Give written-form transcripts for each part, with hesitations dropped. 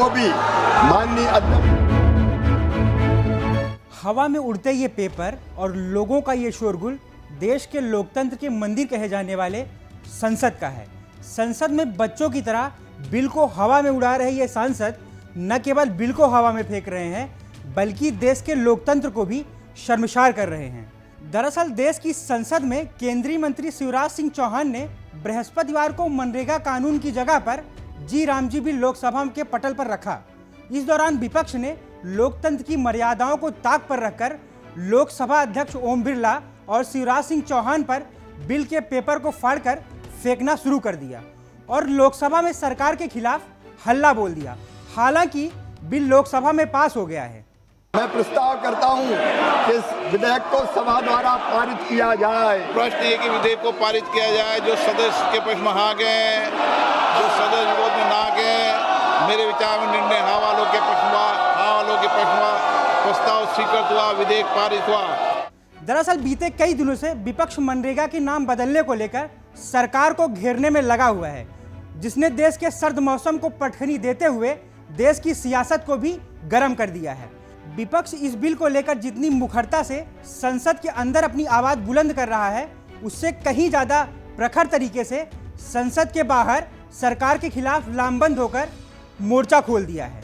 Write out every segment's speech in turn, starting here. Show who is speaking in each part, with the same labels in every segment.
Speaker 1: को भी माननीय अध्यक्ष।
Speaker 2: हवा में उड़ते ये पेपर और लोगों का ये शोरगुल देश के लोकतंत्र के मंदिर कहे जाने वाले संसद का है। संसद में बच्चों की तरह बिल को हवा में उड़ा रहे ये सांसद न केवल बिल को हवा में फेंक रहे हैं बल्कि देश के लोकतंत्र को भी शर्मसार कर रहे हैं। दरअसल देश की संसद में केंद्रीय मंत्री शिवराज सिंह चौहान ने बृहस्पतिवार को मनरेगा कानून की जगह पर जी राम जी बिल लोकसभा के पटल पर रखा। इस दौरान विपक्ष ने लोकतंत्र की मर्यादाओं को ताक पर रखकर लोकसभा अध्यक्ष ओम बिरला और शिवराज सिंह चौहान पर बिल के पेपर को फाड़कर फेंकना शुरू कर दिया और लोकसभा में सरकार के खिलाफ हल्ला बोल दिया। हालांकि बिल लोकसभा में पास हो गया है।
Speaker 1: मैं प्रस्ताव करता हूं कि इस विधेयक को सभा द्वारा पारित किया जाए।
Speaker 3: प्रश्न है कि विधेयक को पारित किया जाए। जो सदस्य के पक्ष में हाँ गए, जो सदस्य विरोध में ना गए, मेरे विचार में निर्णय हाँ वालों के पक्ष में, हाँ वालों के पक्ष में प्रस्ताव स्वीकृत हुआ, विधेयक पारित हुआ।
Speaker 2: दरअसल बीते कई दिनों से विपक्ष मनरेगा के नाम बदलने को लेकर सरकार को घेरने में लगा हुआ है, जिसने देश के सर्द मौसम को पटखनी देते हुए देश की सियासत को भी गर्म कर दिया है। विपक्ष इस बिल को लेकर जितनी मुखरता से संसद के अंदर अपनी आवाज बुलंद कर रहा है, उससे कहीं ज्यादा प्रखर तरीके से संसद के बाहर सरकार के खिलाफ लामबंद होकर मोर्चा खोल दिया है।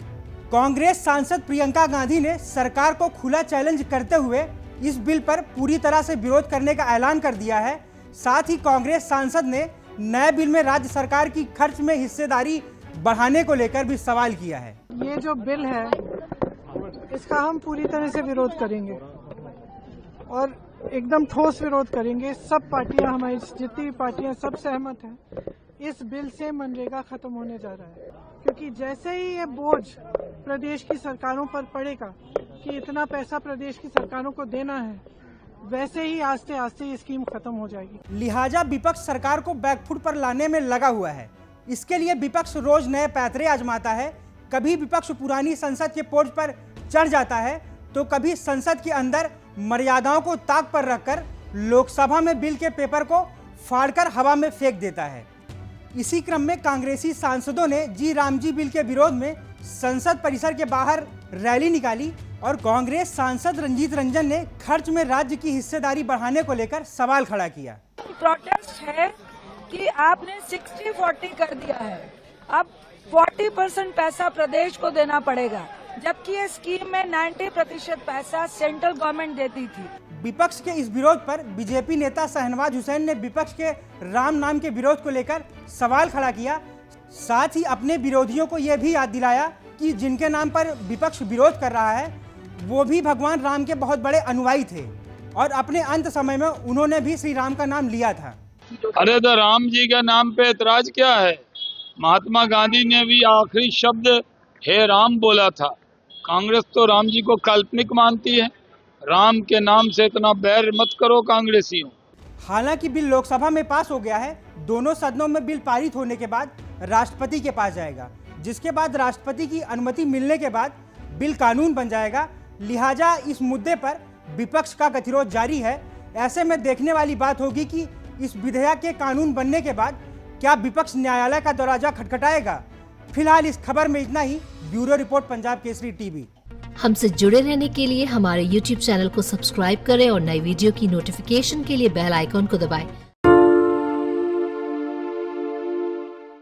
Speaker 2: कांग्रेस सांसद प्रियंका गांधी ने सरकार को खुला चैलेंज करते हुए इस बिल पर पूरी तरह से विरोध करने का ऐलान कर दिया है। साथ ही कांग्रेस सांसद ने नए बिल में राज्य सरकार की खर्च में हिस्सेदारी बढ़ाने को लेकर भी सवाल किया है।
Speaker 4: ये जो बिल है इसका हम पूरी तरह से विरोध करेंगे और एकदम ठोस विरोध करेंगे। सब पार्टियां, हमारी जितनी भी पार्टियां, सब सहमत हैं। इस बिल से मनरेगा खत्म होने जा रहा है, क्योंकि जैसे ही ये बोझ प्रदेश की सरकारों पर पड़ेगा कि इतना पैसा प्रदेश की सरकारों को देना है, वैसे ही आस्ते आस्ते ये स्कीम खत्म हो जाएगी।
Speaker 2: लिहाजा विपक्ष सरकार को बैकफुट पर लाने में लगा हुआ है। इसके लिए विपक्ष रोज नए पैतरे आजमाता है। कभी विपक्ष पुरानी संसद के पोर्च पर चढ़ जाता है तो कभी संसद के अंदर मर्यादाओं को ताक पर रखकर लोकसभा में बिल के पेपर को फाड़कर हवा में फेंक देता है। इसी क्रम में कांग्रेसी सांसदों ने जी राम जी बिल के विरोध में संसद परिसर के बाहर रैली निकाली और कांग्रेस सांसद रंजीत रंजन ने खर्च में राज्य की हिस्सेदारी बढ़ाने को लेकर सवाल खड़ा किया।
Speaker 5: प्रोटेस्ट है कि आपने 60-40 कर दिया है, अब 40% पैसा प्रदेश को देना पड़ेगा, जबकि ये स्कीम में 90% पैसा सेंट्रल गवर्नमेंट देती थी।
Speaker 2: विपक्ष के इस विरोध पर बीजेपी नेता शहनवाज हुसैन ने विपक्ष के राम नाम के विरोध को लेकर सवाल खड़ा किया। साथ ही अपने विरोधियों को यह भी याद दिलाया कि जिनके नाम पर विपक्ष विरोध कर रहा है वो भी भगवान राम के बहुत बड़े अनुयायी थे और अपने अंत समय में उन्होंने भी श्री राम का नाम लिया था।
Speaker 6: अरे तो राम जी के नाम पे एतराज क्या है? महात्मा गांधी ने भी आखिरी शब्द हे राम बोला था। कांग्रेस तो राम जी को काल्पनिक मानती है। राम के नाम से इतना बैर मत करो कांग्रेसियों।
Speaker 2: हालांकि बिल लोकसभा में पास हो गया है। दोनों सदनों में बिल पारित होने के बाद राष्ट्रपति के पास जाएगा, जिसके बाद राष्ट्रपति की अनुमति मिलने के बाद बिल कानून बन जाएगा। लिहाजा इस मुद्दे पर विपक्ष का गतिरोध जारी है। ऐसे में देखने वाली बात होगी कि इस विधेयक के कानून बनने के बाद क्या विपक्ष न्यायालय का दरवाजा खटखटाएगा। फिलहाल इस खबर में इतना ही। Bureau report, Punjab Kesari TV.
Speaker 7: हमसे जुड़े रहने के लिए हमारे YouTube चैनल को सब्सक्राइब करें और नई वीडियो की नोटिफिकेशन के लिए बेल आइकॉन को दबाएं।